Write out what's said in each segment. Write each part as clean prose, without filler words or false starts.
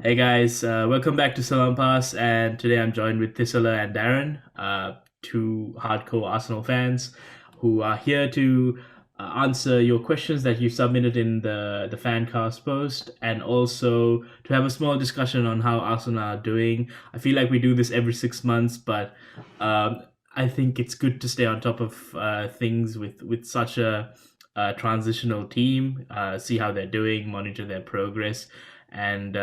Hey guys, welcome back to Salon Pass, and today I'm joined with Thisala and Darren, two hardcore Arsenal fans who are here to answer your questions that you submitted in the fancast post, and also to have a small discussion on how Arsenal are doing. I feel like we do this every 6 months, but I think it's good to stay on top of things with such a transitional team, see how they're doing, monitor their progress, and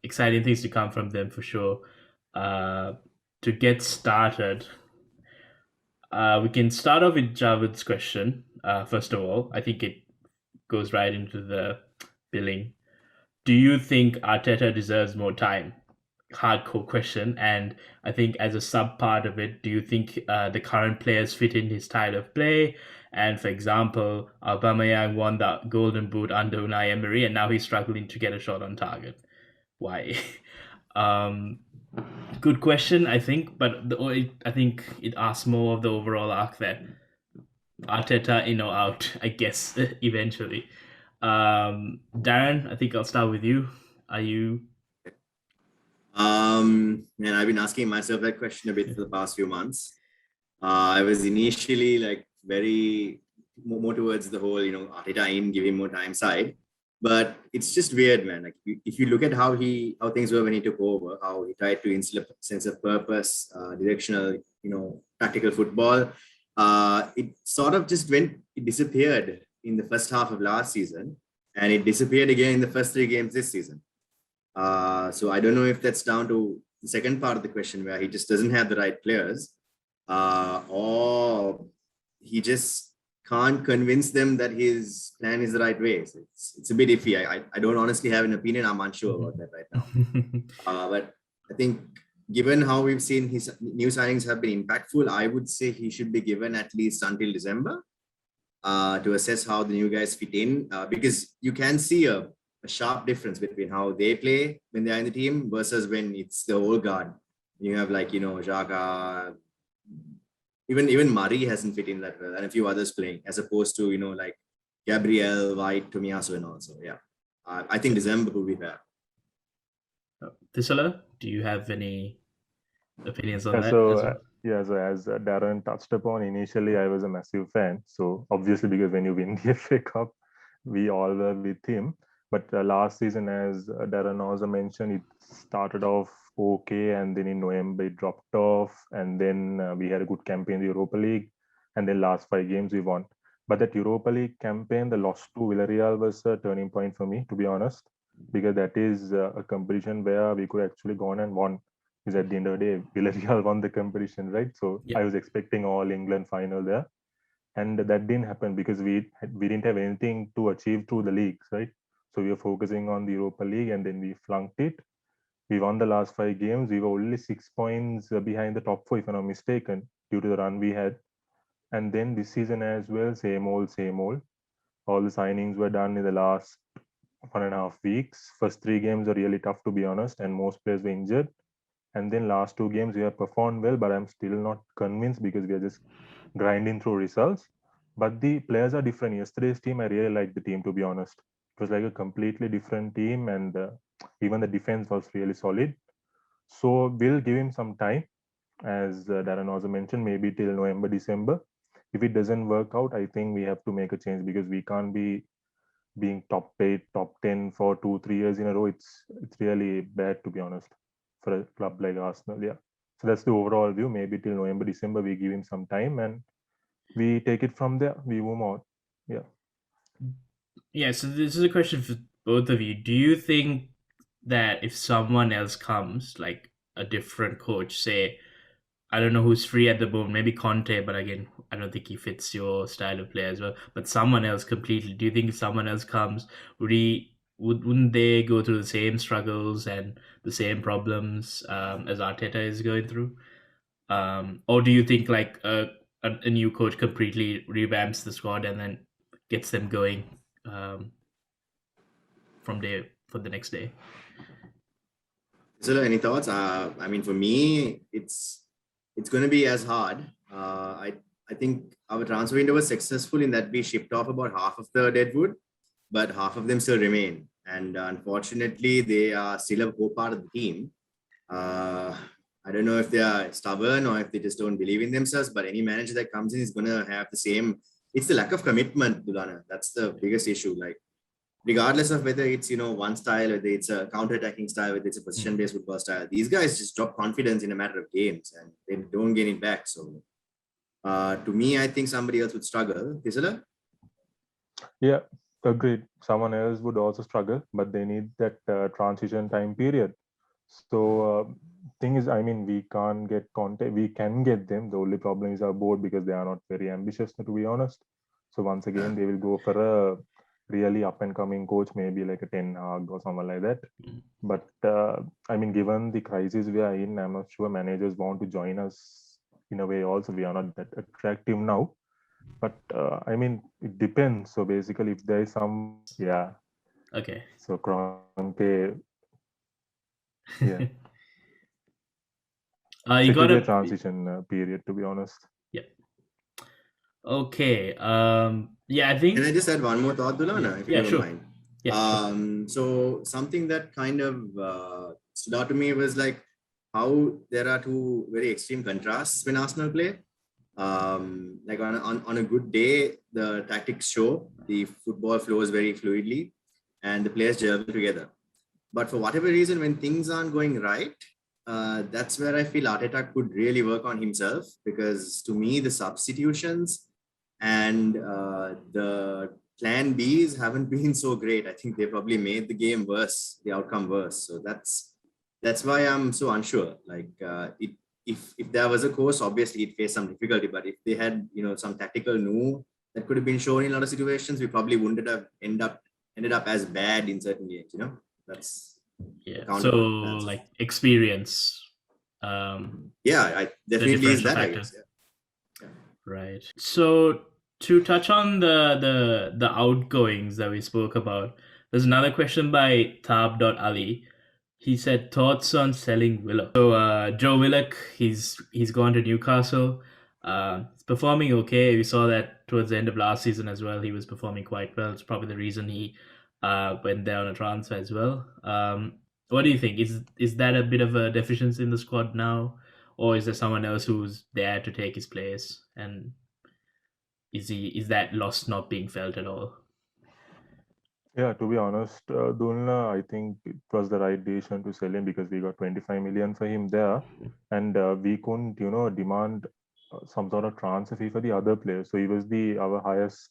exciting things to come from them for sure. Uh, to get started, we can start off with Javad's question. First of all, I think it goes right into the billing. Do you think Arteta deserves more time? Hardcore question. And I think as a sub part of it, do you think the current players fit in his style of play? And for example, Aubameyang won the Golden Boot under Unai Emery, and now he's struggling to get a shot on target. Why? um, Good question, I think, but I think it asks more of the overall arc that Arteta in or out, I guess, eventually. Darren, I think I'll start with you. Are you? And I've been asking myself that question a bit for the past few months. I was initially like very more towards the whole, Arteta in, give him more time side. But it's just weird, man. Like if you look at how things were when he took over, how he tried to instill a sense of purpose, directional, tactical football. It sort of just it disappeared in the first half of last season, and it disappeared again in the first three games this season. So I don't know if that's down to the second part of the question where he just doesn't have the right players, or he just can't convince them that his plan is the right way. So it's a bit iffy. I don't honestly have an opinion. I'm unsure about that right now. But I think given how we've seen his new signings have been impactful, I would say he should be given at least until December to assess how the new guys fit in, because you can see a sharp difference between how they play when they're in the team versus when it's the old guard. You have like, Xhaka, even Murray hasn't fit in that well, and a few others playing, as opposed to, like Gabriel, White, Tomiyasu, and also, yeah. I think December will be fair. Tisala, do you have any opinions on Yeah, that? so as Darren touched upon, initially I was a massive fan. So obviously, because when you win the FA Cup, we all were with him. But last season, as Darren also mentioned, it started off okay, and then in November it dropped off, and then we had a good campaign in the Europa League, and then last 5 games we won. But that Europa League campaign, the loss to Villarreal was a turning point for me, to be honest, because that is a competition where we could actually go on and won. Because at the end of the day, Villarreal won the competition, right? So Yeah. I was expecting all England final there, and that didn't happen because we didn't have anything to achieve through the leagues, right? So we were focusing on the Europa League, and then we flunked it. We won the last 5 games. We were only 6 points behind the top four, if I'm not mistaken, due to the run we had. And then this season as well, same old, same old. All the signings were done in the last 1.5 weeks. First 3 games are really tough, to be honest, and most players were injured. And then last 2 games we have performed well, but I'm still not convinced because we are just grinding through results. But the players are different. Yesterday's team, I really liked the team, to be honest. It was like a completely different team, and even the defense was really solid. So we'll give him some time, as Darren also mentioned, maybe till November, December. If it doesn't work out, I think we have to make a change because we can't be being top 8, top 10 for 2-3 years in a row. It's really bad, to be honest, for a club like Arsenal. Yeah. So that's the overall view. Maybe till November, December, we give him some time and we take it from there. We move on. Yeah. Yeah, so this is a question for both of you. Do you think that if someone else comes, like a different coach, say, I don't know who's free at the moment, maybe Conte, but again, I don't think he fits your style of play as well. But someone else completely, do you think if someone else comes, wouldn't they go through the same struggles and the same problems as Arteta is going through? Or do you think like a new coach completely revamps the squad and then gets them going for the next day? So, any thoughts? I mean, for me, it's going to be as hard. I think our transfer window was successful in that we shipped off about half of the deadwood, but half of them still remain. And unfortunately, they are still a core part of the team. I don't know if they are stubborn or if they just don't believe in themselves, but any manager that comes in is going to have the same. It's the lack of commitment, Dulana. That's the biggest issue. Like, regardless of whether it's, one style, whether it's a counter-attacking style, whether it's a position-based football style, these guys just drop confidence in a matter of games and they don't gain it back. So, to me, I think somebody else would struggle. Thisala? Yeah, agreed. Someone else would also struggle, but they need that transition time period. So thing is, I mean, we can't get content. We can get them. The only problem is our board because they are not very ambitious, to be honest. So once again, they will go for a really up and coming coach, maybe like a Ten Hag or someone like that. But I mean, given the crisis we are in, I'm not sure managers want to join us in a way. Also, we are not that attractive now. But I mean, it depends. So basically, if there is some, yeah. Okay. So Kroenke, yeah. You got a a transition period, to be honest. Yeah. Okay. Yeah, I think. Can I just add one more thought, Dulana, if you don't sure. mind? Yeah. So something that kind of stood out to me was like how there are two very extreme contrasts when Arsenal play. Like on a good day, the tactics show, the football flows very fluidly, and the players gel together. But for whatever reason, when things aren't going right, that's where I feel Arteta could really work on himself, because to me, the substitutions and the plan Bs haven't been so great. I think they probably made the game worse, the outcome worse. So that's why I'm so unsure. Like if there was a course, obviously it faced some difficulty, but if they had some tactical move that could have been shown in a lot of situations, we probably wouldn't have ended up as bad in certain games. That's so like experience. I definitely is that, I guess. Yeah. Right. So to touch on the outgoings that we spoke about, there's another question by Tab.Ali. He said thoughts on selling Willock. So Joe Willock, he's gone to Newcastle. He's performing okay. We saw that towards the end of last season as well. He was performing quite well. It's probably the reason he went there on a transfer as well. What do you think? Is that a bit of a deficiency in the squad now, or is there someone else who's there to take his place? And is that loss not being felt at all? Yeah, to be honest, Dulna, I think it was the right decision to sell him because we got 25 million for him there, and we couldn't, demand some sort of transfer fee for the other players. So he was our highest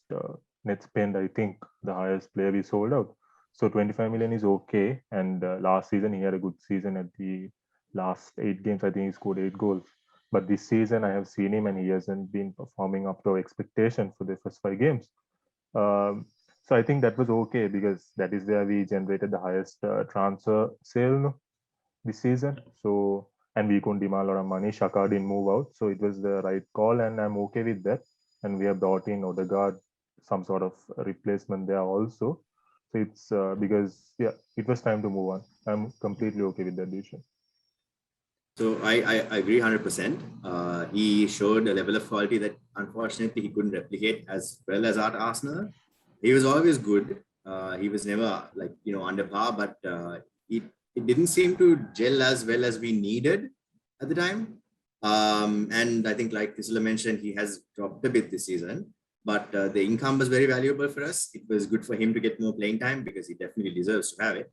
net spend, I think, the highest player we sold out. So 25 million is okay. And last season he had a good season. At the last 8 games, I think he scored 8 goals. But this season I have seen him and he hasn't been performing up to expectation for the first 5 games. So I think that was okay because that is where we generated the highest transfer sale this season. So, and we couldn't demand a lot of money. Shaka didn't move out. So it was the right call and I'm okay with that. And we have brought in Odegaard, some sort of replacement there also. So it's because, it was time to move on. I'm completely okay with that decision. So I agree 100%. He showed a level of quality that unfortunately he couldn't replicate as well as at Arsenal. He was always good. He was never under par, but it didn't seem to gel as well as we needed at the time. And I think, like Thisala mentioned, he has dropped a bit this season, but the income was very valuable for us. It was good for him to get more playing time because he definitely deserves to have it.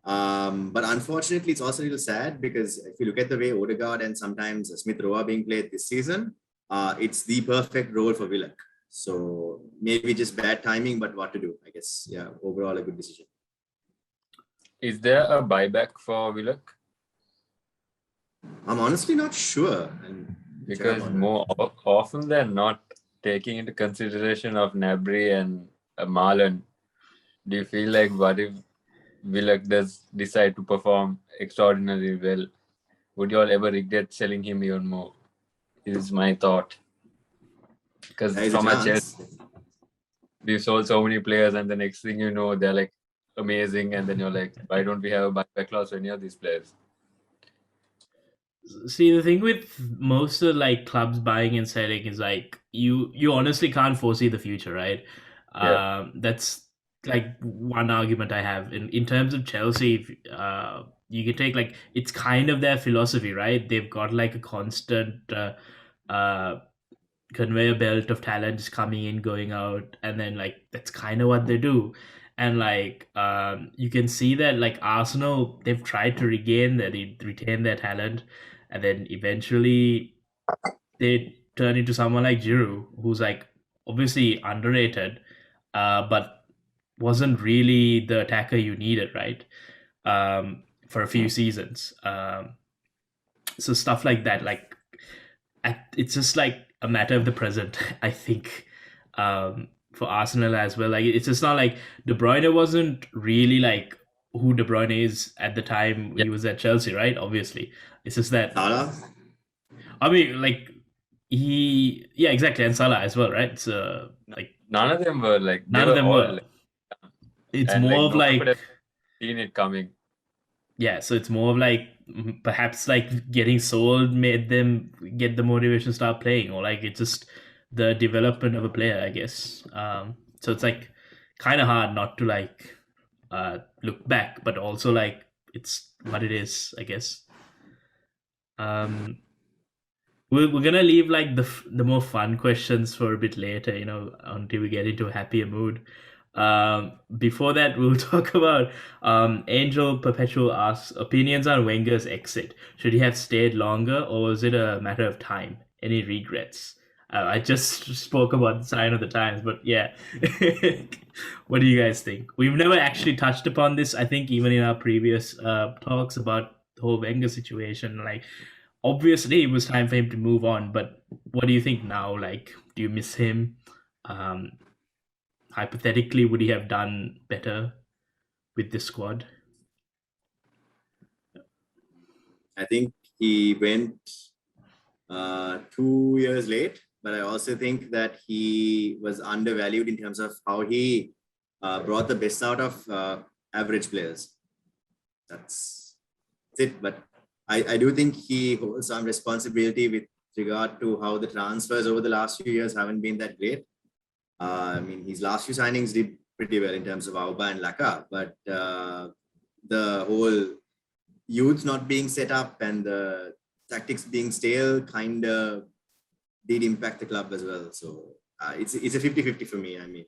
But unfortunately, it's also a little sad because if you look at the way Odegaard and sometimes Smith Rowe are being played this season, it's the perfect role for Willock. So maybe just bad timing, but what to do? I guess, overall a good decision. Is there a buyback for Willock? I'm honestly not sure. Because more often than not, taking into consideration of Gnabry and Marlon, do you feel like what if Willock does decide to perform extraordinarily well? Would you all ever regret selling him even more? Is my thought. Because from a Chelsea, we sold so many players, and the next thing you know, they're like amazing, and then you're like, why don't we have a buyback clause for any of these players? See, the thing with most of clubs buying and selling is you honestly can't foresee the future, right? Yeah. That's like one argument I have in terms of Chelsea. You can take like it's kind of their philosophy, right? They've got like a constant uh, conveyor belt of talent just coming in, going out, and then like that's kind of what they do. And like you can see that like Arsenal, they've tried to retain their talent, and then eventually they turn into someone like Giroud, who's like obviously underrated, but wasn't really the attacker you needed, right? For a few seasons. So stuff like that, like it's just like a matter of the present, I think, for Arsenal as well. Like it's just not like De Bruyne wasn't really like who De Bruyne is at the time Yeah. he was at Chelsea, right? Obviously, it's just that Salah? I mean, like yeah, exactly, and Salah as well, right? So like None of them were like they none of were them all were. like, It's and like more of no one could like have seen it coming. yeah, so it's more of like perhaps like getting sold made them get the motivation to start playing, or like it's just the development of a player, I guess. So it's like kind of hard not to like look back, but also like it's what it is, I guess. Um, we're gonna leave like the more fun questions for a bit later, until we get into a happier mood. Before that, we'll talk about Angel Perpetual asks opinions on Wenger's exit. Should he have stayed longer, or was it a matter of time? Any regrets? I just spoke about the sign of the times, but yeah, what do you guys think? We've never actually touched upon this. I think even in our previous talks about the whole Wenger situation, like obviously it was time for him to move on, but what do you think now? Like, do you miss him? Um, Hypothetically, would he have done better with this squad? I think he went 2 years late, but I also think that he was undervalued in terms of how he brought the best out of average players. That's it. But I do think he holds some responsibility with regard to how the transfers over the last few years haven't been that great. I mean, his last few signings did pretty well in terms of Auba and Laka, but the whole youth not being set up and the tactics being stale kind of did impact the club as well. So it's a 50-50 for me. I mean,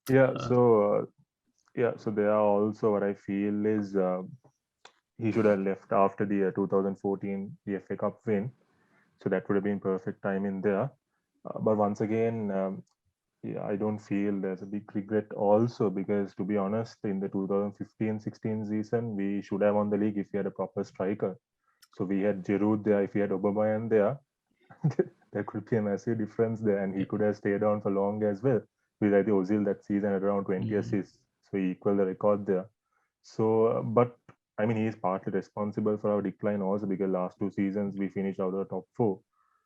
yeah. So there are also what I feel is he should have left after the 2014 the FA Cup win. So that would have been perfect time in there. But once again, I don't feel there's a big regret also, because to be honest, in the 2015-16 season, we should have won the league if we had a proper striker. So we had Giroud there. If we had Aubameyang there, there could be a massive difference there, and he could have stayed on for long as well. With I think Ozil that season at around 20 assists, so he equaled the record there. So, but I mean, he is partly responsible for our decline also, because last 2 seasons we finished out of the top 4.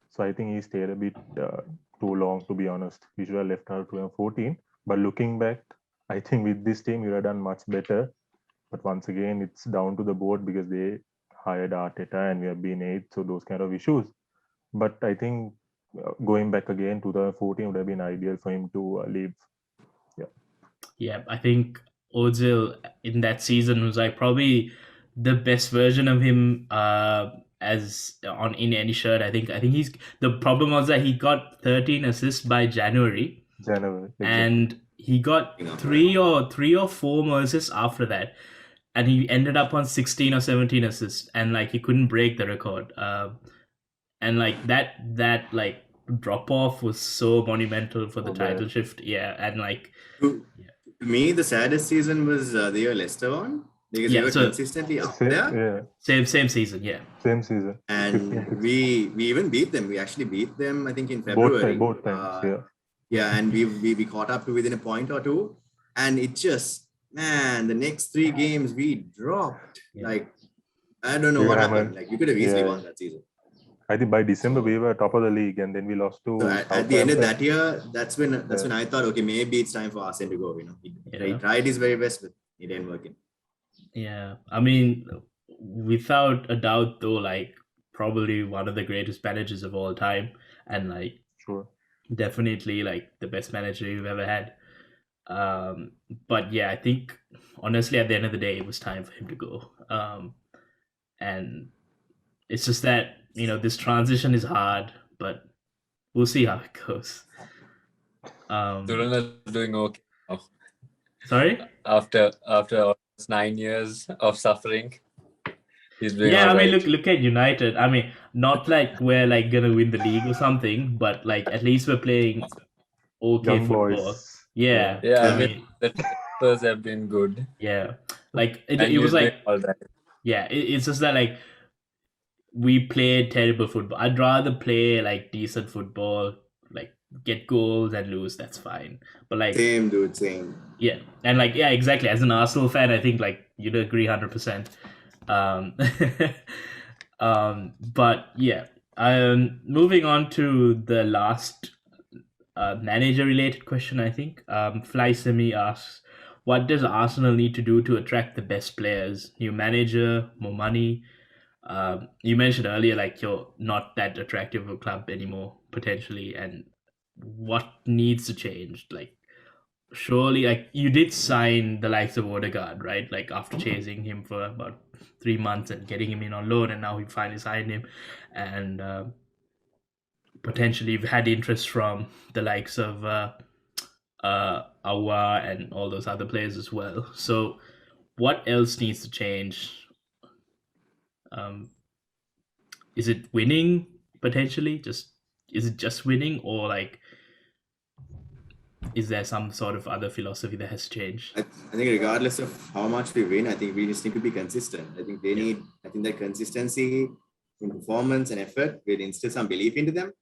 So I think he stayed a bit too long, to be honest. He should have left out 2014. But looking back, I think with this team, he would have done much better. But once again, it's down to the board, because they hired Arteta and we have been 8th, so those kind of issues. But I think going back again, 2014 would have been ideal for him to leave. Yeah, I think Ozil in that season was like probably the best version of him in any shirt. I think he's the problem was that he got 13 assists by January, Exactly. and he got three or four more assists after that, and he ended up on 16 or 17 assists, and like he couldn't break the record. And like that like drop off was so monumental for the title shift. Yeah, and like To me, the saddest season was the year Leicester won, because we were consistently up there. Same season, yeah. Same season. And we even beat them. We actually beat them, I think, in February. Both times, yeah, and we caught up to within a point or two. And it just, man, the next 3 games we dropped. Yeah. Like, I don't know what happened. Like, we could have easily won that season. I think by December we were top of the league, and then we lost to. So at the end of that year, that's when I thought, okay, maybe it's time for Arsene to go. He tried his very best, but it didn't work. Yeah, I mean, without a doubt, though, like probably one of the greatest managers of all time, and like sure, definitely like the best manager you've ever had. But yeah, I think honestly, at the end of the day, it was time for him to go. And it's just that this transition is hard, but we'll see how it goes. Tulana is doing okay now. Sorry. After almost 9 years of suffering, he's doing Yeah, all I mean, right. look at United. I mean, not like we're like gonna win the league or something, but like at least we're playing okay Young football. boys. Yeah, Yeah, I I Yeah. mean mean, the transfers have been good, yeah, like and it was he's doing like all right. yeah, it's just that like we played terrible football. I'd rather play like decent football, like get goals and lose. That's fine. But like Same, dude. Same. yeah, and like yeah, exactly. As an Arsenal fan, I think like you'd agree 100%. Um, but yeah, moving on to the last manager-related question. I think Fly Semi asks, "What does Arsenal need to do to attract the best players? New manager, more money?" You mentioned earlier like you're not that attractive of a club anymore potentially, and what needs to change? Like surely like you did sign the likes of Odegaard, right? Like after chasing him for about 3 months and getting him in on loan, and now we finally signed him, and potentially we've had interest from the likes of Awa and all those other players as well. So what else needs to change? Um, is it winning potentially? Just is it just winning, or like is there some sort of other philosophy that has changed? I think regardless of how much we win, I think we just need to be consistent. I think Yeah. I think that consistency in performance and effort will instill some belief into them.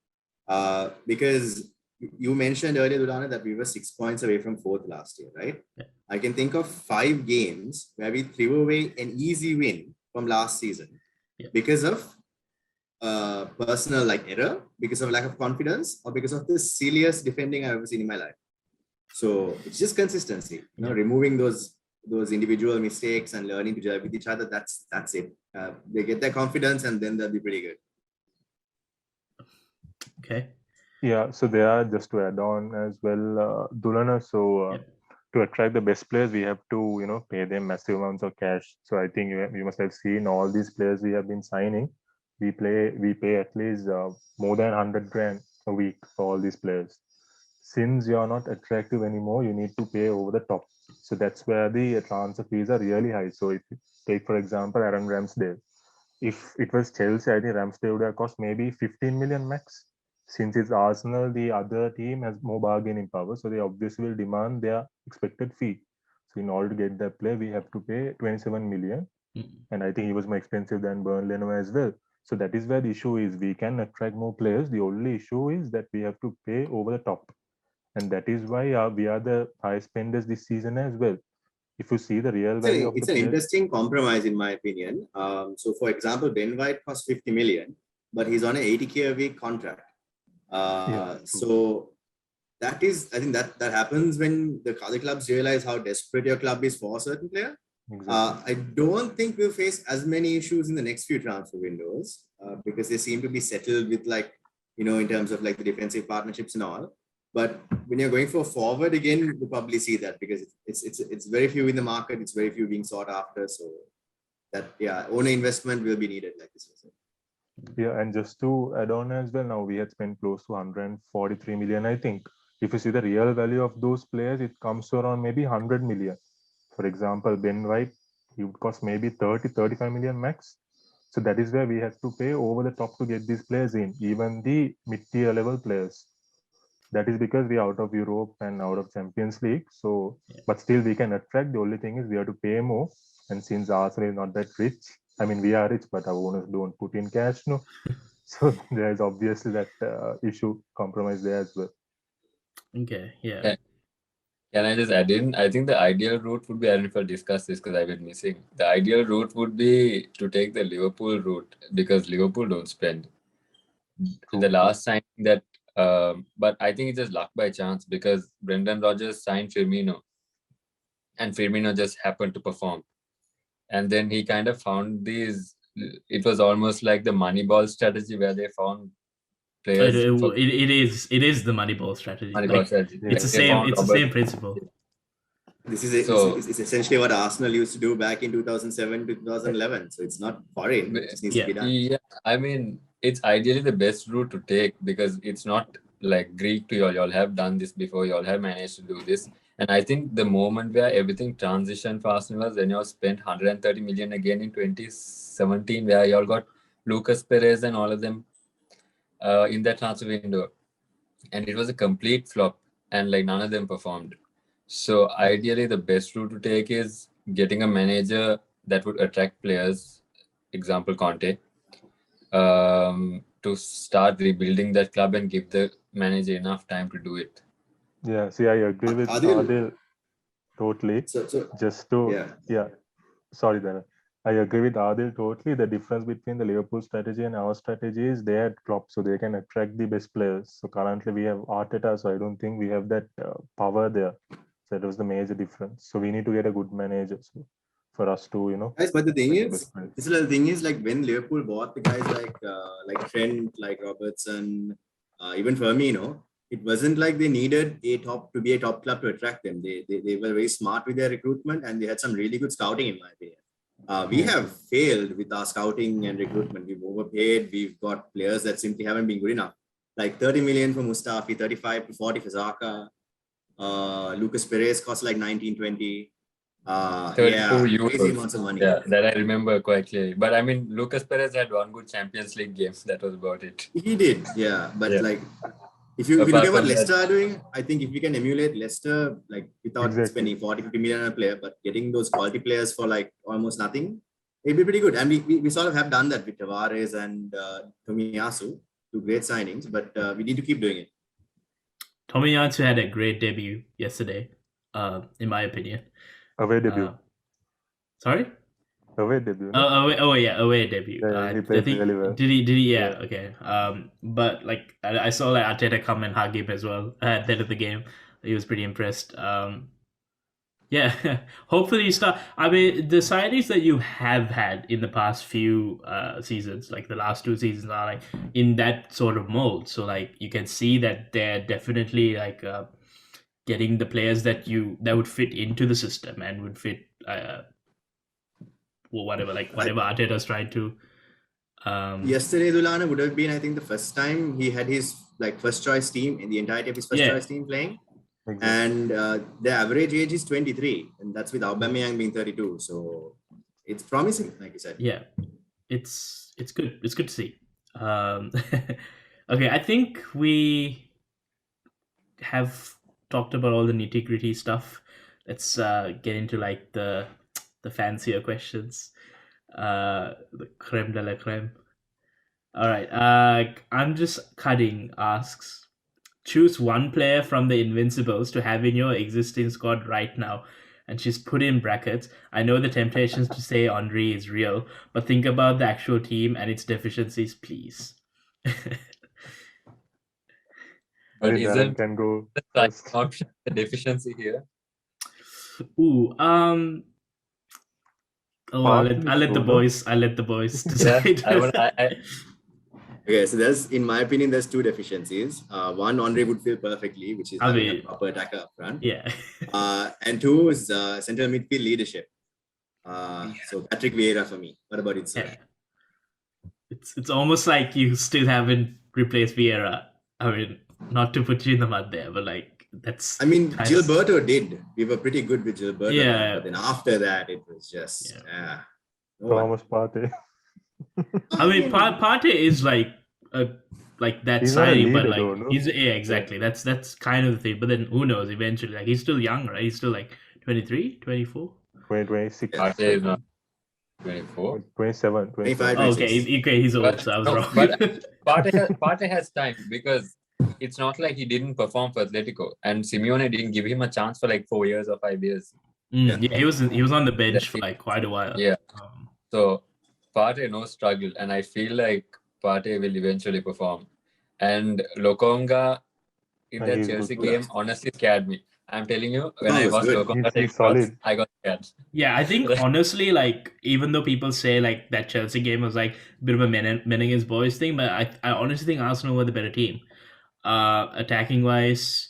Because you mentioned earlier, Dudana, that we were 6 points away from fourth last year, right? Yeah. I can think of 5 games where we threw away an easy win from last season because of personal like error, because of lack of confidence, or because of the silliest defending I've ever seen in my life. So it's just consistency, removing those individual mistakes and learning to gel with each other. That's it. They get their confidence, and then they'll be pretty good. Okay. Yeah, so they are just to add on as well, Dulana. So to attract the best players, we have to pay them massive amounts of cash. So I think you must have seen all these players we have been signing. We pay at least more than 100 grand a week for all these players. Since you are not attractive anymore, you need to pay over the top. So that's where the transfer fees are really high. So if you take, for example, Aaron Ramsdale, if it was Chelsea, I think Ramsdale would have cost maybe 15 million max. Since it's Arsenal, the other team has more bargaining power, so they obviously will demand their expected fee. So in order to get that player, we have to pay 27 million, and I think he was more expensive than Burnley as well. So that is where the issue is. We can attract more players. The only issue is that we have to pay over the top, and that is why we are the high spenders this season as well. If you see the real value of the It's an players, interesting compromise, in my opinion. So, for example, Ben White costs 50 million, but he's on an 80K a week contract. So that is, I think that happens when the other clubs realize how desperate your club is for a certain player. exactly. I don't think we'll face as many issues in the next few transfer windows because they seem to be settled with in terms of like the defensive partnerships and all. But when you're going for forward again, you'll probably see that because it's very few in the market. It's very few being sought after. So that owner investment will be needed, like this was. Yeah, and just to add on as well, now we had spent close to 143 million, I think. If you see the real value of those players, it comes to around maybe 100 million. For example, Ben White, he would cost maybe 35 million max. So that is where we had to pay over the top to get these players in, even the mid-tier level players. That is because we are out of Europe and out of Champions League. So, but still we can attract. The only thing is we have to pay more. And since Arsenal is not that rich, I mean, we are rich, but our owners don't put in cash, no. So there is obviously that issue compromise there as well. Okay. Yeah. Can I just add in? I think the ideal route would be, I don't know if I'll discuss this because I've been missing. The ideal route would be to take the Liverpool route because Liverpool don't spend. True. The last signing that, but I think it's just luck by chance because Brendan Rodgers signed Firmino and Firmino just happened to perform. And then he kind of found it was almost like the Moneyball strategy where they found players. It is the Moneyball strategy. Moneyball strategy. It's the they same. found It's the Robert- same principle. This is it's essentially what Arsenal used to do back in 2007 to 2011. So it's not foreign. It just needs to be done. Yeah, I mean, it's ideally the best route to take because it's not like Greek to y'all. Y'all have done this before. Y'all have managed to do this. And I think the moment where everything transitioned for Arsenal was when y'all spent 130 million again in 2017, where y'all got Lucas Perez and all of them in that transfer window. And it was a complete flop and like none of them performed. So ideally the best route to take is getting a manager that would attract players, example Conte, to start rebuilding that club and give the manager enough time to do it. Yeah, see, I agree with Adil totally. Sorry, Darren. I agree with Adil totally. The difference between the Liverpool strategy and our strategy is they had Klopp, so they can attract the best players. So currently we have Arteta, so I don't think we have that power there. So that was the major difference. So we need to get a good manager for us to, Guys, but the thing is, like when Liverpool bought the guys like Trent, like Robertson, even Firmino, it wasn't like they needed a top club to attract them. They were very smart with their recruitment and they had some really good scouting in my opinion. We have failed with our scouting and recruitment. We've overpaid. We've got players that simply haven't been good enough. Like 30 million for Mustafi, 35 to 40 for Xhaka. Lucas Perez cost like 19-20. Crazy amounts of money. Yeah, that I remember quite clearly. But I mean, Lucas Perez had one good Champions League game. That was about it. He did, yeah. But like, if you look at what Leicester are doing, I think if we can emulate Leicester, like without spending 40-50 million on a player, but getting those quality players for like almost nothing, it'd be pretty good. And we sort of have done that with Tavares and Tomiyasu, two great signings, but we need to keep doing it. Tomiyasu had a great debut yesterday, in my opinion. Away debut. Sorry? Away debut. No? Away debut. Yeah, he played really well. Did he? Yeah, okay. But like I saw like Arteta come and hug him as well at the end of the game. He was pretty impressed. Yeah, hopefully you start. I mean, the signings that you have had in the past few seasons, like the last two seasons, are like in that sort of mold. So like you can see that they're definitely like getting the players that would fit into the system and would fit whatever Arteta's trying to. Yesterday, Dulana would have been, I think, the first time he had his like first choice team in the entirety of his first choice team playing. Exactly. And the average age is 23, and that's with Aubameyang being 32. So it's promising, like you said. Yeah, it's good. It's good to see. Okay, I think we have talked about all the nitty-gritty stuff. Let's get into like the fancier questions. The creme de la creme. All right. I'm just cutting asks. Choose one player from the Invincibles to have in your existing squad right now. And she's put in brackets. I know the temptations to say Henry is real, but think about the actual team and its deficiencies, please. But isn't can go the option the deficiency here? Ooh, I'll let the boys decide. Okay, so in my opinion, there's two deficiencies. One, Henry would fill perfectly, which is having a proper attacker up front. Yeah. And two is central midfield leadership. So Patrick Vieira for me. What about it, sir? Yeah. It's almost like you still haven't replaced Vieira. I mean, not to put you in the mud there, but like that's. I mean, Gilberto did. We were pretty good with Gilberto. Yeah. But then after that, it was just Thomas Partey. I mean, Partey is like that he's signing, leader, but like though, no? exactly. Yeah. That's kind of the thing. But then who knows? Eventually, like he's still young, right? He's still like 23, 24, 26. Partey is not 24, 27, 25. Oh, okay, he's old, so I was wrong. But Partey has time because it's not like he didn't perform for Atletico, and Simeone didn't give him a chance for like 4 years or 5 years. Yeah, he was on the bench for like quite a while. Yeah. So Partey no struggle, and I feel like Partey will eventually perform. And Lokonga in that Chelsea game honestly scared me. I'm telling you, when Oh, I it's watched good. Lokonga He's take shots, solid. I got scared. Yeah, I think honestly, like even though people say like that Chelsea game was like a bit of a men against boys thing, but I honestly think Arsenal were the better team. Attacking wise,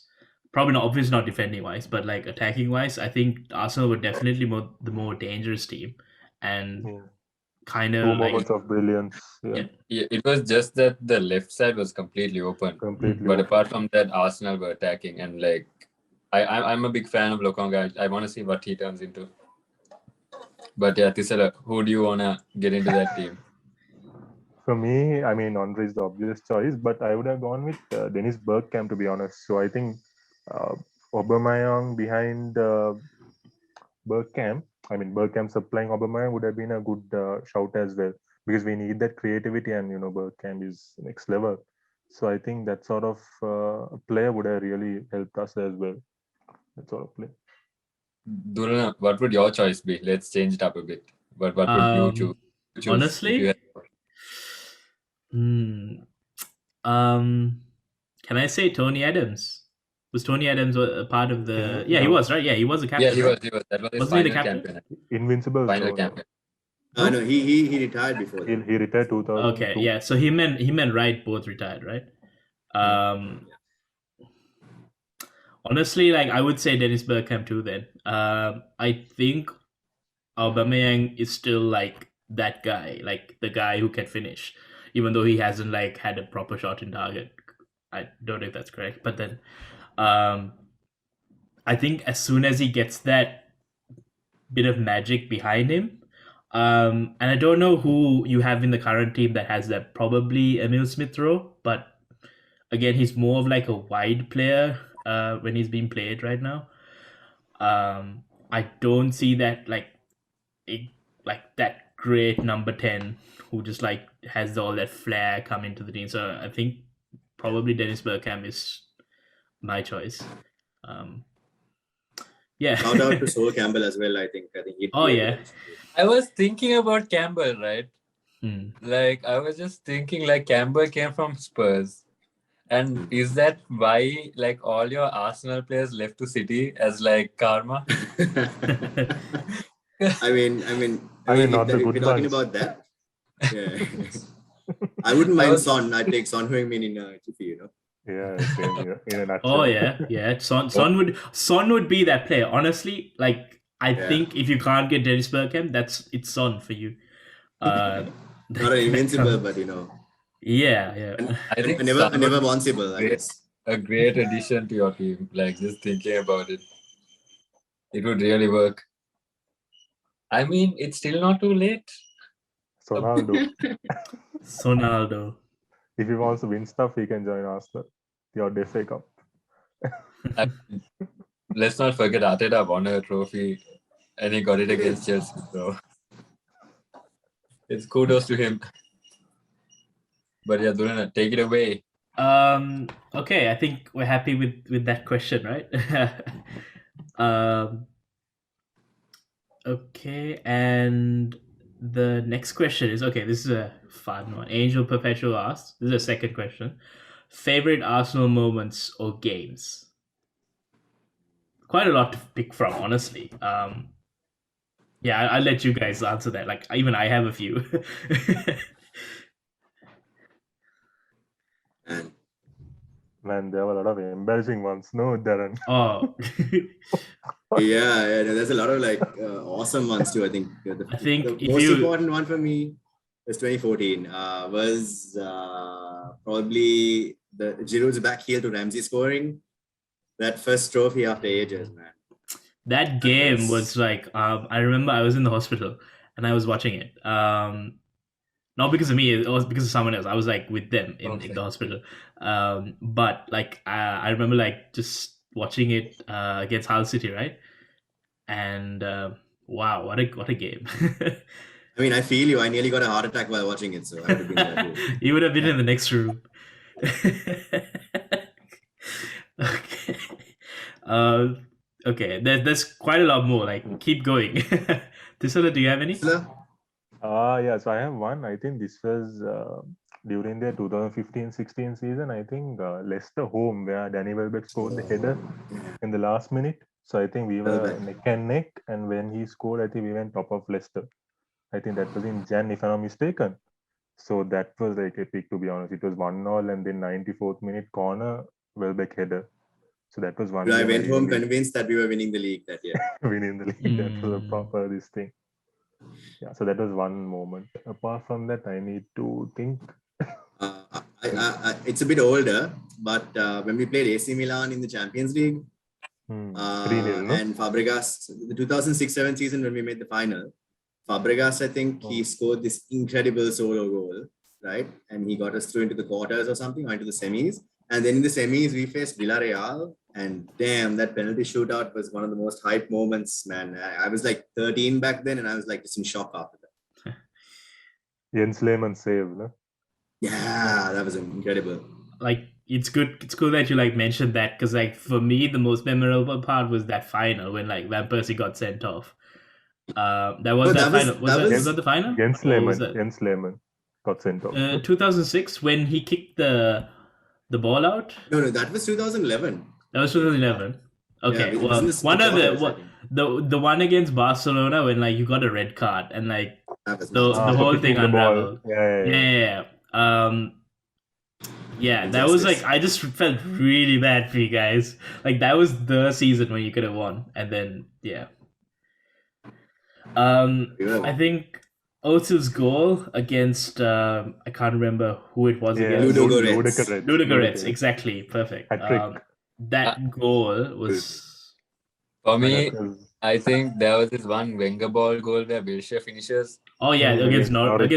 probably not obviously not defending wise, but like attacking wise, I think Arsenal were definitely the more dangerous team, and Yeah. kind 2 of like moments of brilliance. Yeah, It was just that the left side was completely open. completely. But open. apart from that, Arsenal were attacking, and like I'm a big fan of Lokonga. I want to see what he turns into. But yeah, Thisala, who do you wanna get into that team? For me, I mean, Andre is the obvious choice, but I would have gone with Dennis Bergkamp, to be honest. So I think uh, Aubameyang behind Bergkamp, I mean, Bergkamp supplying Aubameyang would have been a good shout as well, because we need that creativity, and Bergkamp is next level. So I think that sort of player would have really helped us as well. That sort of play. Durana, what would your choice be? Let's change it up a bit. But what would you choose? honestly, if you had- can I say Tony Adams? Was Tony Adams a part of the? Yeah, he No. was, right? Yeah, he was a captain. Yeah, he right? was. That was his Wasn't he the final captain? campaign. Invincible. Final no. campaign. No, he retired before that. He retired 2002. Okay, yeah. So him and Wright both retired, right? Honestly, like I would say Dennis Bergkamp too. Then, I think Aubameyang is still like that guy, like the guy who can finish, even though he hasn't like had a proper shot in target. I don't know if that's correct, but then, I think as soon as he gets that bit of magic behind him, and I don't know who you have in the current team that has that. Probably Emil Smith Rowe, but again, he's more of like a wide player when he's being played right now. I don't see that like that great number 10 who just like has all that flair come into the team. So I think probably Dennis Bergkamp is my choice. Yeah. Shout out to Sol Campbell as well. I think he'd Oh, be a yeah. good addition. I was thinking about Campbell, right? Hmm. Like I was just thinking, like Campbell came from Spurs, and is that why like all your Arsenal players left to City as like karma? I mean, not the if good you're talking bunch. about that, yeah, I wouldn't mind Son. I'd take Son Heung-min in Jiffy, Yeah, same here. In a nutshell. Oh yeah. Son would be that player. Honestly, like I think if you can't get Dennis Bergkamp, it's Son for you. Not an invincible, but Yeah. I think a never Son would be bounceable, I guess. a great addition to your team. Like just thinking about it, it would really work. I mean, it's still not too late. Ronaldo. Sonaldo. If he wants to win stuff, he can join Arsenal. Your FA Cup. Let's not forget Arteta won a trophy and he got it against Chelsea. So it's kudos to him. But yeah, Durana, take it away. Okay, I think we're happy with that question, right? Okay, and the next question is this is a fun one. Angel Perpetual asks, this is a second question. Favorite Arsenal moments or games? Quite a lot to pick from, honestly. Yeah, I'll let you guys answer that. Like, even I have a few. Man, there were a lot of embarrassing ones. No, Darren. Oh. Yeah, there's a lot of like awesome ones too. I think the most important one for me was 2014. Was probably the Giroud's back heel to Ramsey scoring that first trophy after ages, man. That game was like I remember I was in the hospital and I was watching it. Not because of me, it was because of someone else. I was like with them in the hospital. But like I remember like just watching it against Hull City, right? And wow, what a game! I mean, I feel you. I nearly got a heart attack while watching it, so I would have been there too. You would have been in the next room. Okay. Okay. There's quite a lot more. Like, keep going. Thisala, do you have any? Thisala? Yeah, so I have one. I think this was during their 2015-16 season, I think Leicester home, where Danny Welbeck scored the header in the last minute. So I think we were Welbeck. neck and neck, and when he scored, I think we went top of Leicester. I think that was in Jan, if I'm not mistaken. So that was like epic, to be honest. It was 1-0, and then 94th minute corner, Welbeck header. So that was one. I game went home really convinced that we were winning the league that year. winning the league. That was a proper this thing. Yeah, so that was one moment. Apart from that, I need to think. It's a bit older, but when we played AC Milan in the Champions League, 3-0, no? and Fabregas, the 2006-7 season when we made the final, Fabregas, I think he scored this incredible solo goal, right? And he got us through into the quarters or something, or into the semis. And then in the semis, we faced Villarreal. And damn, that penalty shootout was one of the most hype moments, man. I was like 13 back then, and I was like just in shock after that. Jens Lehmann save, no? Yeah, that was incredible. Like, it's good that you like mentioned that, because like for me the most memorable part was that final when like Van Persie got sent off. That was final. Was that the final? Jens Lehmann got sent off. 2006 when he kicked the ball out. No, that was 2011. That was 2011. Okay, Yeah, well, one of the one against Barcelona when like you got a red card and like the whole thing unraveled. Yeah. Yeah, that was like, I just felt really bad for you guys. Like that was the season when you could have won, and then yeah. I think Ozil's goal against I can't remember who it was against. Ludogorets, exactly, perfect. That goal was for me. I think there was this one Wenger ball goal where Wilshere finishes. Oh yeah, against Norwich.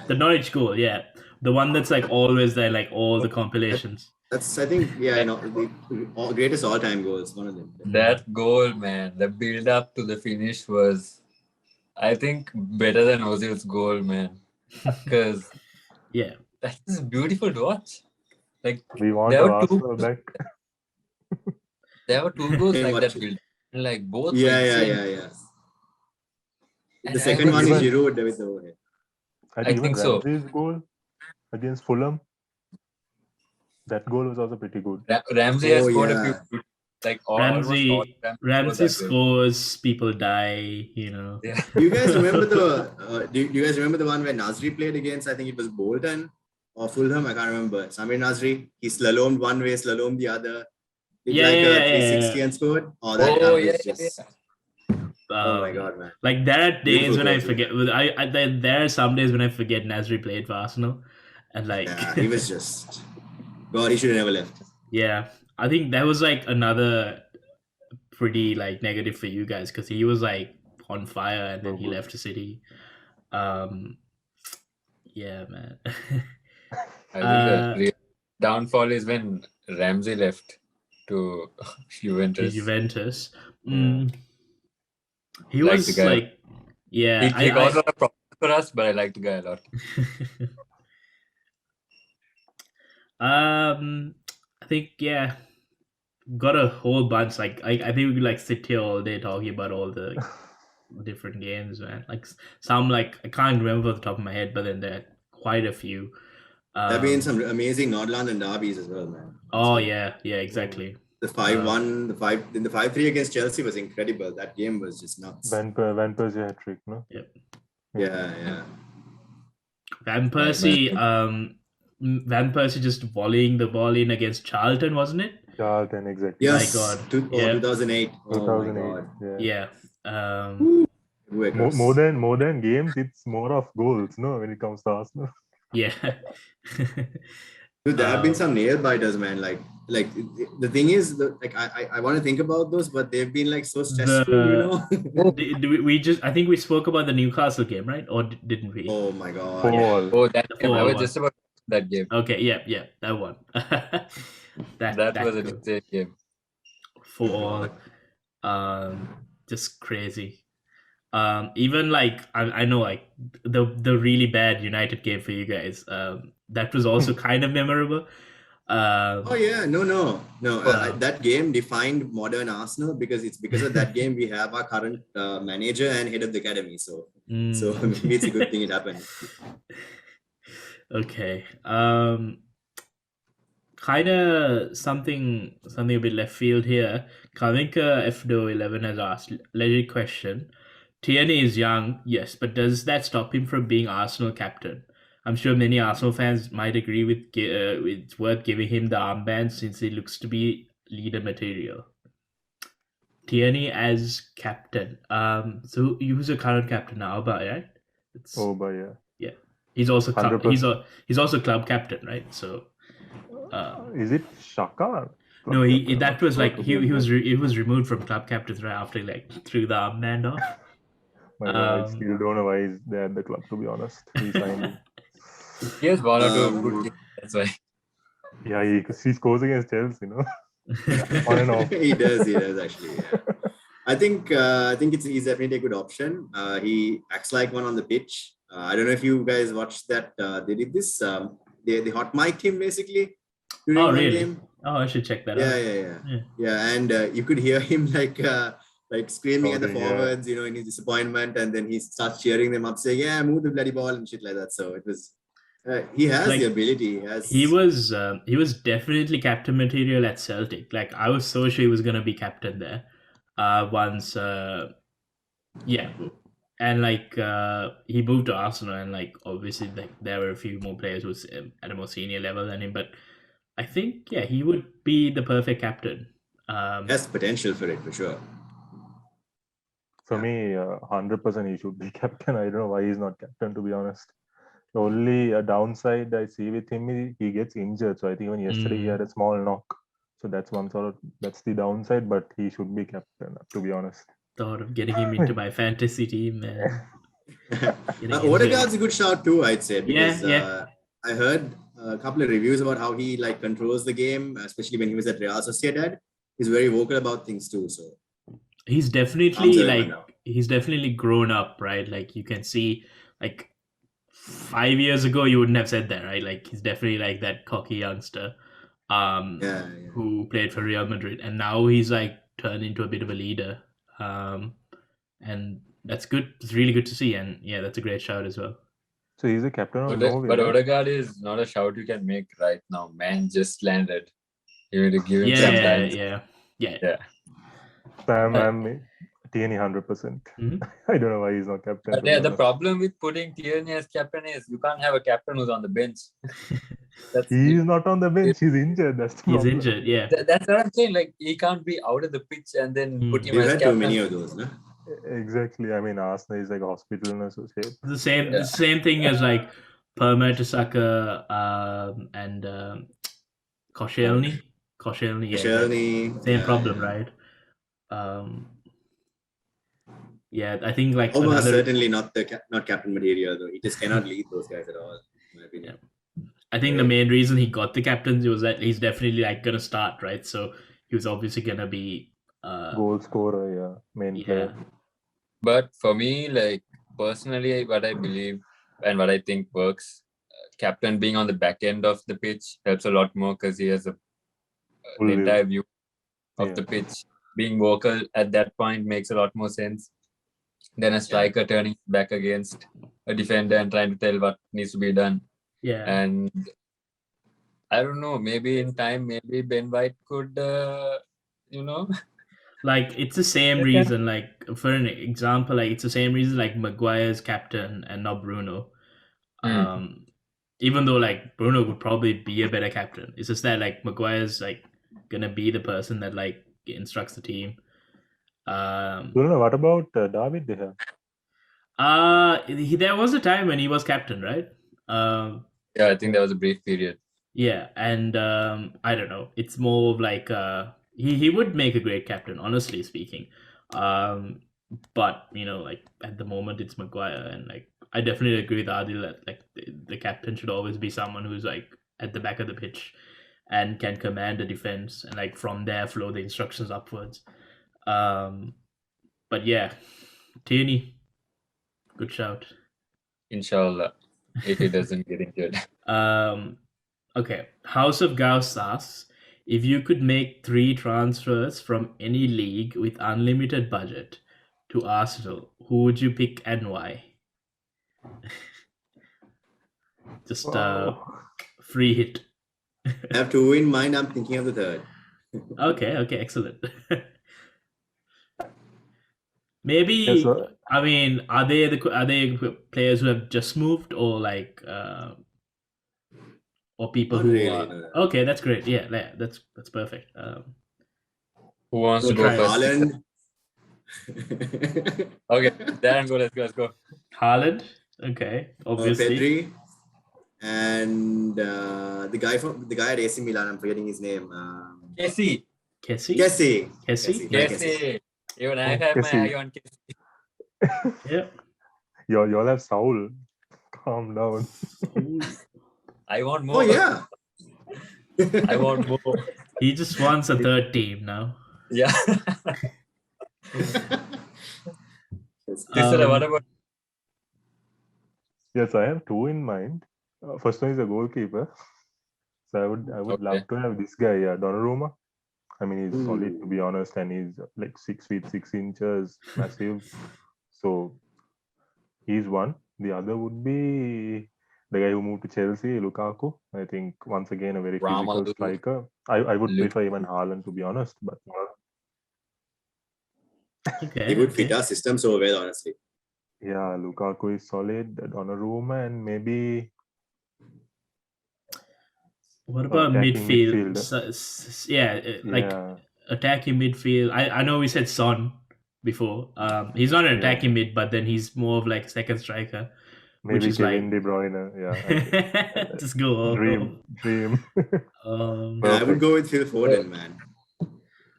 The Norwich goal, yeah. The one that's like always there, like all the compilations. That's, I think, the greatest all-time goals, one of them. That goal, man, the build-up to the finish was, I think, better than Ozil's goal, man. Because yeah, that is beautiful to watch. Like we want Arsenal back. There were two goals like that build. Like both. Yeah. The second one is Giroud with the overhead. I think so. Ramsey's goal against Fulham. That goal was also pretty good. Ramsey has scored a few. Like Ramsey scores, people die. You know. Yeah. Do you guys remember do you guys remember the one where Nasri played against? I think it was Bolton or Fulham. I can't remember. Samir Nasri. He slalomed one way, slalomed the other. Did a 360 and scored. Oh my god, man! Like there are days when I forget. There are some days when I forget Nasri played for Arsenal, and like he was just God. He should have never left. Yeah, I think that was like another pretty like negative for you guys because he was like on fire and then he left the City. Yeah, man. I think the downfall is when Ramsey left to Juventus. He was like, yeah. He got a lot of problems for us, but I like the guy a lot. I think got a whole bunch. Like I think we could like sit here all day talking about all the different games, man. Like some like I can't remember off the top of my head, but then there are quite a few. There have been some amazing North London derbies as well, man. Oh yeah, exactly. The 5-1, the 5-3 against Chelsea was incredible. That game was just nuts. Van Persie hat trick, no? Yep. Yeah. Van Persie just volleying the ball in against Charlton, wasn't it? Charlton, exactly. Yes. My God. 2008. 2008. Oh my God. Yeah. More than games, it's more of goals, no? When it comes to Arsenal. Yeah. Dude, there have been some nail biters, man. Like the thing is, I want to think about those, but they've been like so stressful, you know. I think we spoke about the Newcastle game, right? Or didn't we? Oh my God. That game. I was just about that game. Okay, yeah, that one. that was an insane game. For just crazy. Even like I know like the really bad United game for you guys. That was also kind of memorable. That game defined modern Arsenal because it's because of that game we have our current manager and head of the academy. So maybe it's a good thing it happened. Okay. Kind of something a bit left field here. Kalinka F11 has asked legit question. Tierney is young, yes, but does that stop him from being Arsenal captain? I'm sure many Arsenal fans might agree with it's worth giving him the armband since he looks to be leader material. Tierney as captain. So who's the current captain now? But right, it's yeah. yeah. He's also club. 100%. He's also club captain, right? So. Is it Shaka? No, Captain? that was Sure, like to he be honest. he was removed from club captains right after like threw the armband off. My God, I still don't know why he's there at the club. To be honest, he signed. He has one or two good games. That's why. Yeah, he scores against Chelsea, on and off. He does actually. Yeah. I think he's definitely a good option. He acts like one on the pitch. I don't know if you guys watched that. They did this. They hot mic'd him basically during Oh, one really? game. Oh, I should check that Yeah, out. yeah. And you could hear him like screaming at the Shouting, yeah. forwards, in his disappointment, and then he starts cheering them up, saying, "Yeah, move the bloody ball" and shit like that. So it was. He has Like, the ability. He was definitely captain material at Celtic. Like I was so sure he was gonna be captain there. Once, yeah, and like he moved to Arsenal, and like obviously like there were a few more players who was at a more senior level than him, but I think he would be the perfect captain. Has potential for it for sure. For me, 100% he should be captain. I don't know why he's not captain, to be honest. The only downside I see with him is he gets injured. So I think even yesterday he had a small knock. So that's the downside, but he should be captain, to be honest. Thought of getting him into my fantasy team, man. Odegaard's a good shout too, I'd say, because Yeah. I heard a couple of reviews about how he like controls the game, especially when he was at Real Sociedad. He's very vocal about things too. So he's definitely grown up, right? Like you can see, like 5 years ago, you wouldn't have said that, right? Like he's definitely like that cocky youngster, who played for Real Madrid, and now he's like turned into a bit of a leader, and that's good. It's really good to see, and yeah, that's a great shout as well. So he's a captain of Norway. But Odegaard is not a shout you can make right now. Man just landed. You need to give him some time. Yeah. I'm Tierney 100%. I don't know why he's not captain. But the problem with putting Tierney as captain is you can't have a captain who's on the bench. He's not on the bench. He's injured. That's the problem. He's injured. Yeah. That's what I'm saying. Like he can't be out of the pitch and then put him We've as had captain. too many of those, no? Exactly. I mean, Arsenal is like a hospital in associate. The same thing as like Permertesacker and Koscielny. Koscielny, same problem, right? Yeah, I think like almost certainly not captain material though. He just cannot lead those guys at all, in my opinion. I think the main reason he got the captaincy was that he's definitely like gonna start, right? So he was obviously gonna be goal scorer, main player. But for me, like personally, what I believe and what I think works, captain being on the back end of the pitch helps a lot more because he has the entire view of the pitch. Being vocal at that point makes a lot more sense than a striker turning back against a defender and trying to tell what needs to be done. Yeah. And I don't know, maybe in time, maybe Ben White could, Like it's the same reason, like for an example, like it's the same reason like Maguire's captain and not Bruno. Even though like Bruno would probably be a better captain. It's just that like Maguire's like gonna be the person that like instructs the team. Bruno, what about David De Gea? There was a time when he was captain, right? Yeah, I think there was a brief period. Yeah, and I don't know. It's more of like he would make a great captain, honestly speaking. But like at the moment it's Maguire, and like I definitely agree with Adil that like the captain should always be someone who's like at the back of the pitch and can command the defense and like from there flow the instructions upwards. But yeah, Tierney, good shout. Inshallah, if he doesn't get injured. Okay, House of Gauss asks, if you could make 3 transfers from any league with unlimited budget to Arsenal, who would you pick and why? Just Wow. free hit. I have two in mind. I'm thinking of the third. Okay, excellent. Maybe Yeah, so I mean, are they players who have just moved, or like, or people Not who really. are? No. Okay, that's great. Yeah, that's perfect. Who wants So to go try first? Haaland. Okay, Darren, go. Let's go. Haaland. Okay, obviously. Pedri, and the guy at AC Milan. I'm forgetting his name. Kessie. Kessie. Kessie. Even I Oh, have my Kessie. eye on Kessie. Yeah. y'all have Saul. Calm down. Ooh. I want Oh more. yeah. I want more. He just wants a third team now. Yeah. Thisala, what about? Yes, I have two in mind. First one is a goalkeeper. So I would Okay. love to have this guy, Donnarumma. I mean, he's solid, to Ooh. be honest, and he's like 6 feet 6 inches, massive. So he's one. The other would be the guy who moved to Chelsea, Lukaku. I think once again a very physical Ramalu. striker. I would Luke. prefer even Haaland, to be honest, but Okay. He would fit our system so well, honestly. yeah, Lukaku is solid. Donnarumma, and maybe What about attacking midfield? midfielder. Like Yeah, attacking midfield. I know we said Son before. He's not an Yeah. attacking mid, but then he's more of like second striker. maybe is Kevin like- De Bruyne. Yeah, Just go. dream. And I would go with Phil Foden, man.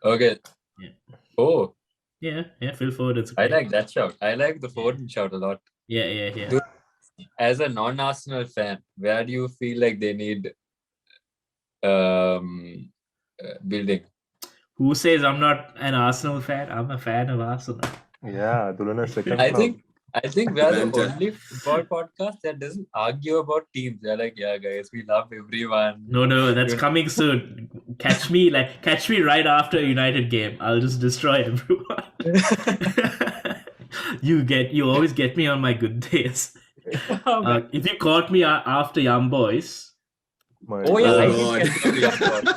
Okay. Yeah. Oh, Yeah, Phil Foden's I great. like that shout. I like the Foden shout a lot. Yeah. Dude. As a non-Arsenal fan, where do you feel like they need building? Who says I'm not an Arsenal fan? I'm a fan of Arsenal. Yeah, Tulana second I club. think we are the Banter. only football podcast that doesn't argue about teams. They're like, yeah, guys, we love everyone. No, that's You- coming soon. Catch me right after a United game. I'll just destroy everyone. You always get me on my good days. If you caught me after Young Boys, Oh yeah, Oh, I God. did catch you Young Boys.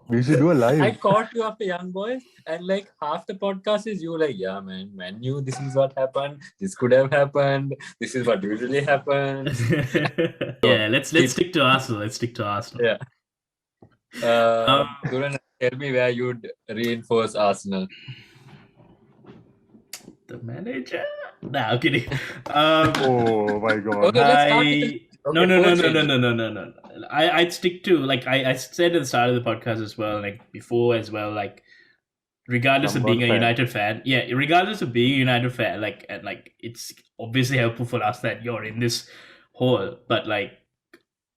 We should do a live. I caught you after Young Boys, and like half the podcast is you like, yeah, man knew this is what happened. This could have happened. This is what usually happens. yeah, let's stick to Arsenal. Let's stick to Arsenal. Yeah. Duran, tell me where you'd reinforce Arsenal. The manager? Nah, I'm kidding. Oh my god. Okay, let's start with No. I'd stick to, like I said at the start of the podcast as well, like before as well, like regardless of Number being a fan. United fan, regardless of being a United fan, like, and like it's obviously helpful for us that you're in this hole, but like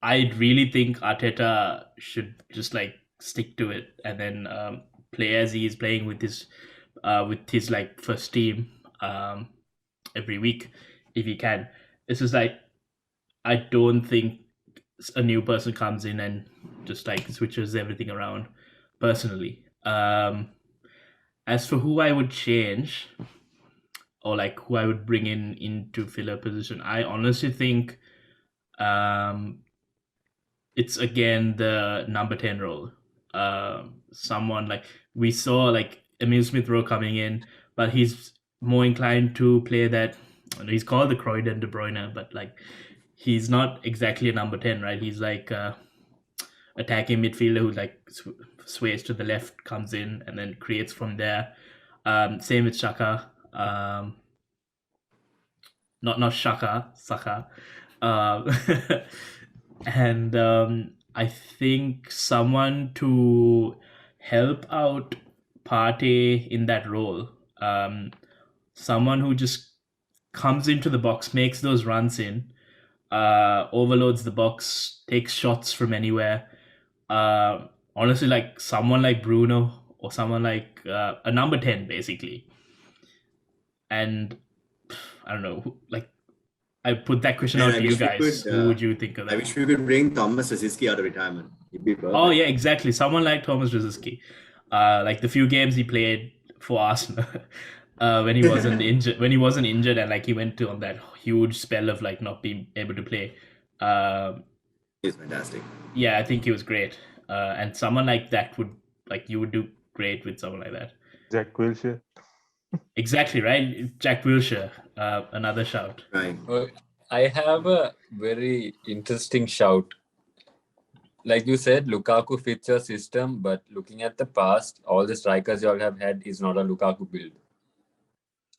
I really think Arteta should just like stick to it and then play as he is playing with his like first team every week if he can. It's just like I don't think a new person comes in and just like switches everything around personally. As for who I would change or like who I would bring in to fill a position, I honestly think it's again the number 10 role. Someone like we saw like Emil Smith Rowe coming in, but he's more inclined to play that. He's called the Croydon De Bruyne, but like he's not exactly a number 10, right? He's like attacking midfielder who like sways to the left, comes in, and then creates from there. Same with Shaka. Not Shaka, Saka. And I think someone to help out Partey in that role. Someone who just comes into the box, makes those runs in, overloads the box, takes shots from anywhere. Honestly, like someone like Bruno or someone like a number 10, basically. And I don't know, like I put that question Man, out I to you wish we guys. could, Who would you think of I that? wish we could bring Thomas Rosicky out of retirement. He'd be perfect. Oh yeah, exactly. Someone like Thomas Rosicky. Like the few games he played for Arsenal when he wasn't injured, and like he went on that huge spell of like not being able to play. He's fantastic. Yeah, I think he was great. And someone like that you would do great with someone like that. Jack Wilshere. Exactly, right? Jack Wilshere, another shout. Right. I have a very interesting shout. Like you said, Lukaku fits your system, but looking at the past, all the strikers you all have had is not a Lukaku build.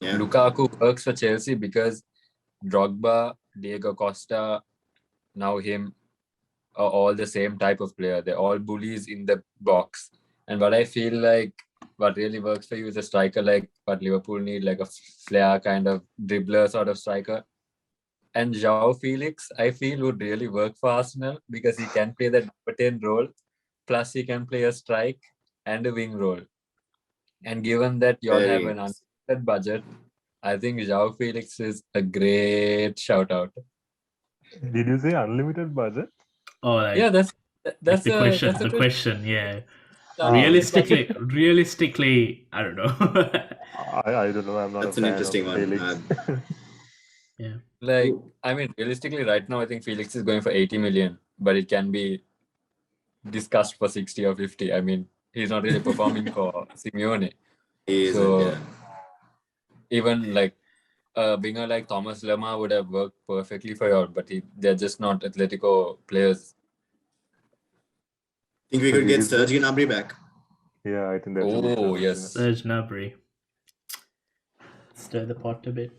Yeah. Lukaku works for Chelsea because Drogba, Diego Costa, now him, are all the same type of player. They're all bullies in the box. And what I feel like what really works for you is a striker like what Liverpool need, like a flair kind of dribbler sort of striker. And João Felix, I feel, would really work for Arsenal because he can play that number 10 role, plus he can play a strike and a wing role. And given that you all have an unlimited budget, I think João Felix is a great shout out. Did you say unlimited budget? Oh, Yeah, that's the question. That's the question, yeah. Realistically, Realistically, I don't know. I don't know. I'm not. That's a an fan interesting of one. Felix. Yeah. like, I mean, realistically, right now, I think Felix is going for 80 million, but it can be discussed for 60 or 50. I mean, he's not really performing for Simeone. So even like a winger like Thomas Lemar would have worked perfectly for you, but they're just not Atletico players. Think we could get Serge Gnabry back. Yeah, I think that's. Yes, Serge Gnabry. Stir the pot a bit.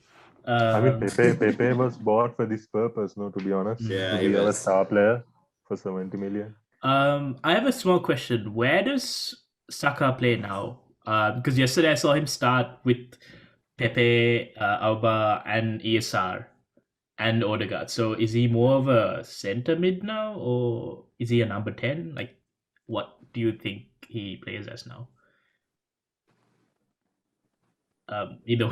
I mean, Pepe was bought for this purpose, no, to be honest. Yeah, to he be a was. star player for 70 million. I have a small question. Where does Saka play now? Because yesterday I saw him start with Pepe, Auba, and ESR and Odegaard. So is he more of a centre mid now, or is he a number 10? Like, what do you think he plays as now? Either.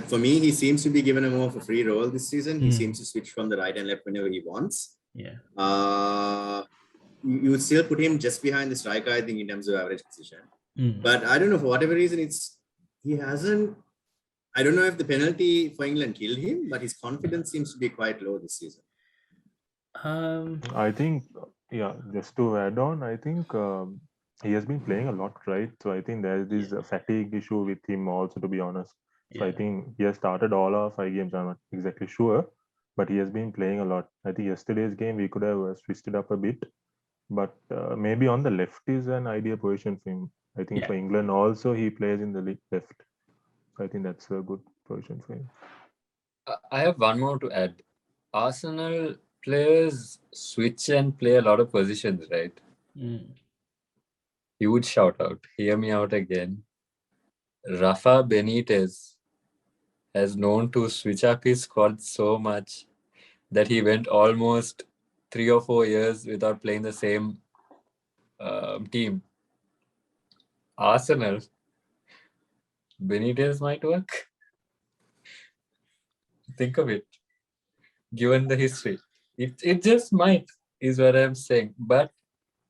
For me, he seems to be given a more of a free role this season. He Hmm. seems to switch from the right and left whenever he wants. Yeah. You would still put him just behind the striker, I think, in terms of average position. Hmm. But I don't know, for whatever reason, he hasn't. I don't know if the penalty for England killed him, but his confidence seems to be quite low this season. I think, yeah, just to add on, I think he has been playing a lot, right? So I think there is this fatigue issue with him also, to be honest. So I think he has started all our 5 games. I'm not exactly sure, but he has been playing a lot. I think yesterday's game we could have switched it up a bit, but maybe on the left is an ideal position for him. I think for England also he plays in the left. I think that's a good position for him. I have one more to add. Arsenal players switch and play a lot of positions, right? Huge shout out. Hear me out again. Rafa Benitez has known to switch up his squad so much that he went almost 3 or 4 years without playing the same team. Arsenal, Benitez might work. Think of it. Given the history, it just might, is what I'm saying. But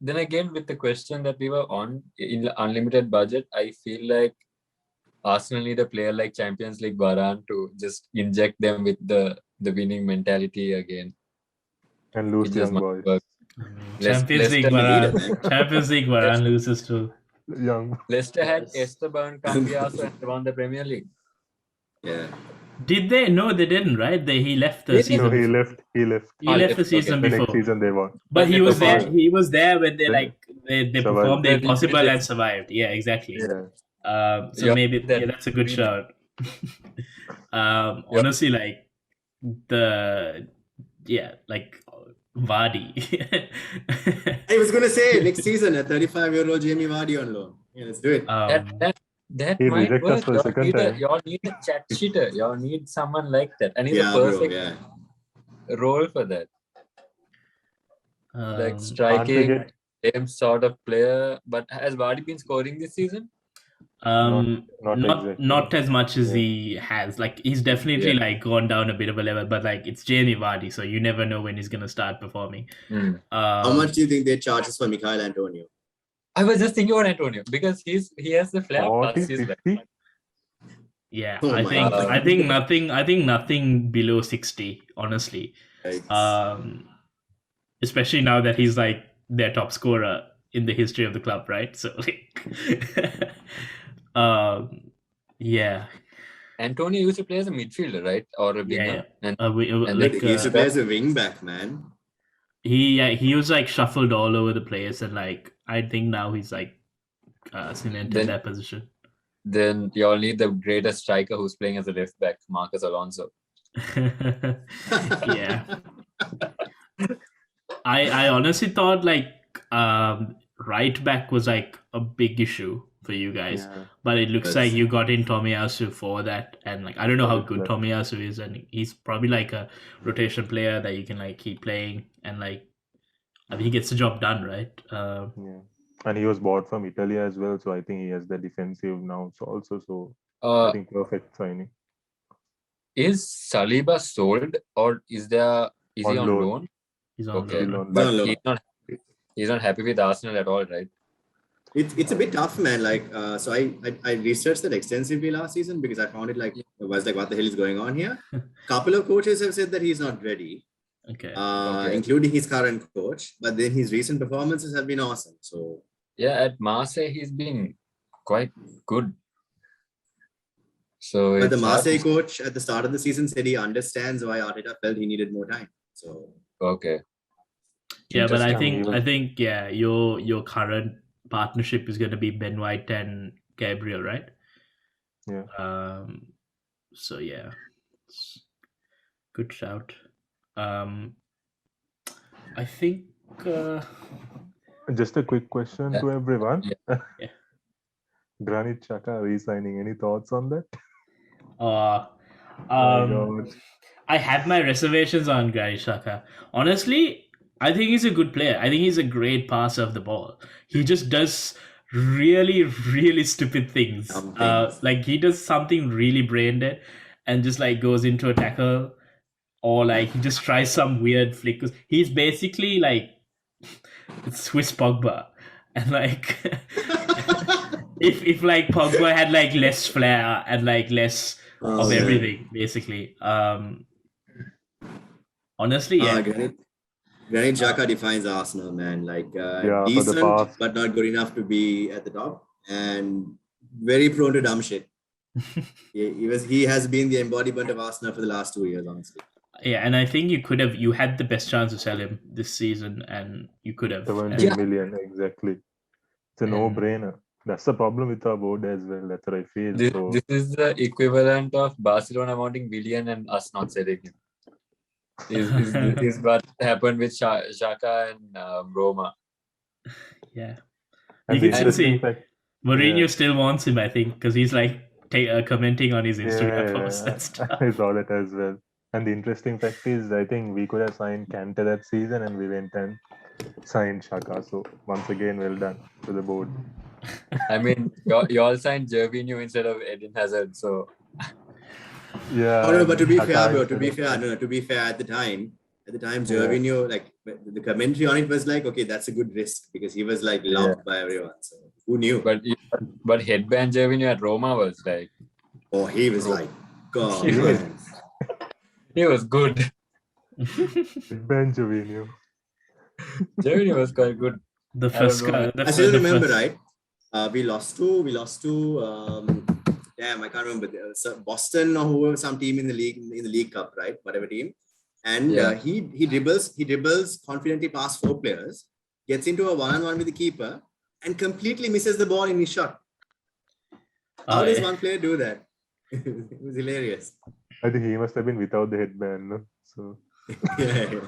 then again, with the question that we were on in unlimited budget, I feel like Arsenal need a player like Champions League Varane to just inject them with the winning mentality again. And lose the young boys. Champions League Varane loses to young. Leicester had Esteban Cambiaso and won the Premier League. Yeah. Did they? No, they didn't, right? He left the season. No, he left. He left the season The before. next season they won. But he was there. He was there when they performed the impossible and survived. Yeah, exactly. Yeah. So maybe that's a good shout. Honestly, like Vardy. I was gonna say next season a 35-year-old Jamie Vardy on loan. Yeah, let's do it. That might work. Y'all need a chat sheeter. Y'all need someone like that, and he's a perfect role for that. Like striking, same sort of player. But has Vardy been scoring this season? Not as much as he has. Like he's definitely like gone down a bit of a level, but like it's Jamie Vardy, so you never know when he's gonna start performing. How much do you think they charge us for Mikhail Antonio? I was just thinking about Antonio because he has the flair. Yeah, Oh I my think God. I think nothing below 60, honestly. Especially now that he's like their top scorer in the history of the club, right? So like yeah. Antonio used to play as a midfielder, right? Or a winger. Yeah. And Like He used to play as a wing back, man. he was like shuffled all over the place, and like I think now he's like cemented then that position. then you all need the greatest striker who's playing as a left back, Marcus Alonso. Yeah. I honestly thought like right back was like a big issue for you guys, Yeah. but it looks Yes. like you got in Tomiyasu for that, and like I don't know how That's good right. Tomiyasu is, and he's probably like a rotation player that you can like keep playing, and like I mean he gets the job done, right? Yeah. And he was bought from Italy as well, so I think he has the defensive now also. So I Uh, think perfect signing. is Saliba sold or is he On on loan. loan? He's on Okay, Still on but loan. he's not happy with Arsenal at all, right? It's a bit tough, man. Like, so I researched that extensively last season because I found it like, it was like, what the hell is going on here? Couple of coaches have said that he's not ready, Okay. including his current coach. But then his recent performances have been awesome. So Yeah, at Marseille he's been quite good. So but the it's hard Marseille to- coach at the start of the season said he understands why Arteta felt he needed more time. So Okay. Yeah, but I Interesting. think yeah, your current partnership is going to be Ben White and Gabriel, right? Yeah. So yeah, it's good shout. I think Just a quick question Yeah. to everyone. Yeah. Granit Xhaka re-signing. Any thoughts on that? uh My God. I have my reservations on Granit Xhaka. Honestly, I think he's a good player. I think he's a great passer of the ball. He just does really, really stupid things. Dumb things. Like he does something really brain dead and just like goes into a tackle, or like he just tries some weird flick. He's basically like Swiss Pogba, and like if like Pogba had like less flair and like less of man. everything, basically. Honestly, yeah. Granit Xhaka defines Arsenal, man. Like Yeah, for the decent, past. but not good enough to be at the top, and very prone to dumb shit. He has been the embodiment of Arsenal for the last 2 years, honestly. Yeah, and I think you had the best chance to sell him this season, and you could have. 70 And- million, exactly. It's a And- no-brainer. That's the problem with our board as well. That's what I feel. So This is the equivalent of Barcelona wanting Willian and us not selling him. Is what happened with Xhaka and Roma. Yeah, and you the can see interesting fact, Mourinho yeah. still wants him. I think because he's like commenting on his Instagram posts and stuff. I saw that as well. And the interesting fact is, I think we could have signed Kante that season, and we went and signed Xhaka. So once again, well done to the board. I mean, you all signed Gervinho instead of Eden Hazard. So Yeah. Oh no, but to be Xhaka fair, bro, is to be the- fair, no, to be fair, at the time, Yeah. Gervinho, like the commentary on it was like, okay, that's a good risk because he was like loved by everyone. So who knew? but headband Gervinho at Roma was like, Oh, he was like, God, He was- man. he was good. Ben Gervinho. Gervinho was quite good. The I don't first know, guy. man. I still remember, right? We lost to damn, I can't remember. Boston or whoever, some team in the league cup, right? Whatever team. And Yeah. he dribbles confidently past 4 players, gets into a one-on-one with the keeper, and completely misses the ball in his shot. How does one player do that? It was hilarious. I think he must have been without the headband. No? So Yeah.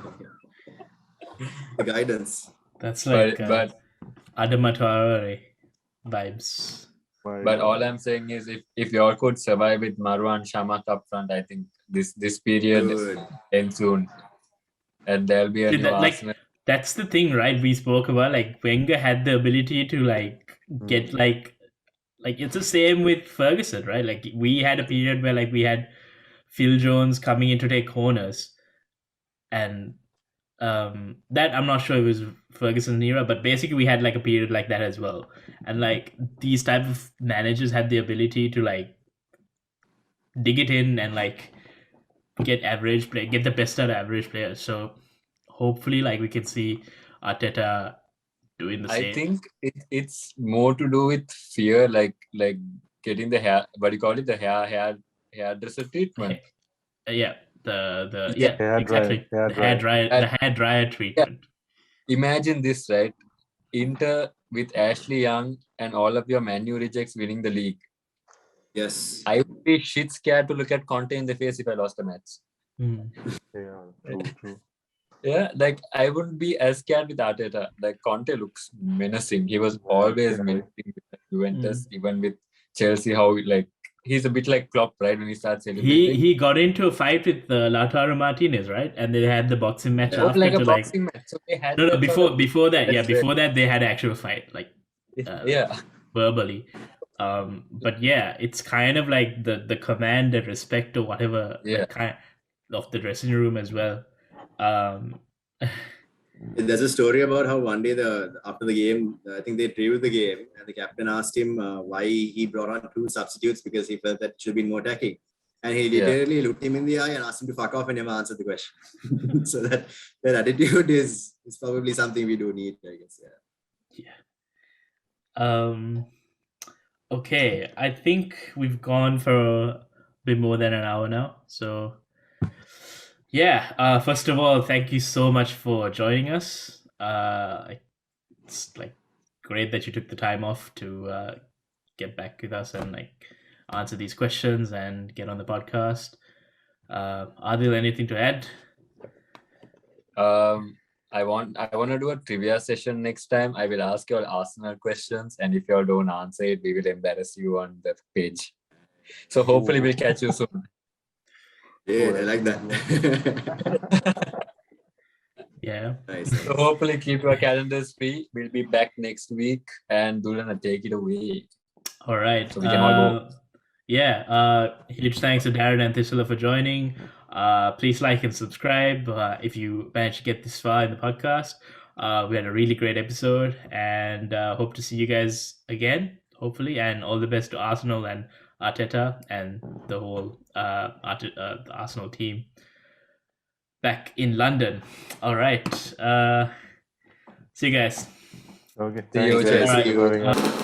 The guidance. That's like But Adama Traore vibes. But all I'm saying is, if you all could survive with Marwan Shamak up front, I think this period Good. ends soon, and there'll be a See, new that, like, Arsenal. that's the thing, right? We spoke about like Wenger had the ability to like get like it's the same with Ferguson, right? Like we had a period where like we had Phil Jones coming in to take corners, and that I'm not sure it was Ferguson's era, but basically we had like a period like that as well. And like these type of managers had the ability to like dig it in and like get the best out of average players. So hopefully, like we can see Arteta doing the I same. think it's more to do with fear, like getting the hair. What do you call it? The hairdresser treatment. Yeah, the Hair exactly dryer, the hair dryer treatment. Imagine this, right? Inter with Ashley Young and all of your Man U rejects winning the league. Yes. I would be shit scared to look at Conte in the face if I lost a match. Yeah, true. Yeah, like I wouldn't be as scared with Arteta. Like Conte looks menacing. He was always menacing with Juventus, even with Chelsea. How like he's a bit like Klopp, right? When he starts celebrating, He got into a fight with Lautaro Martinez, right? And they had the boxing match it was after like a to boxing match. So they had no some sort of- before that, That's before that they had actual fight, like yeah. verbally. But yeah, it's kind of like the command and respect or whatever, Yeah. like, kind of the dressing room as well. There's a story about how one day after the game, I think they previewed the game, and the captain asked him why he brought on 2 substitutes because he felt that should be more attacking. And he literally looked him in the eye and asked him to fuck off and never answered the question. So that attitude is probably something we do need, I guess. Yeah. Okay, I think we've gone for a bit more than an hour now. So yeah, first of all, thank you so much for joining us. It's like great that you took the time off to get back with us and like answer these questions and get on the podcast. Adil, anything to add? I want to do a trivia session next time. I will ask you all Arsenal questions, and if you all don't answer it, we will embarrass you on the page. So hopefully we'll catch you soon. Yeah, I like that. Yeah. Nice. So hopefully keep your calendars free. We'll be back next week, and Dulana, take it away. All right. So we can all go. Yeah. Huge thanks to Darren and Thisala for joining. Please like and subscribe if you managed to get this far in the podcast. We had a really great episode, and hope to see you guys again, hopefully. And all the best to Arsenal and Arteta and the whole the Arsenal team back in London. All right. See you guys. Okay. See you, Thanks guys. for having us.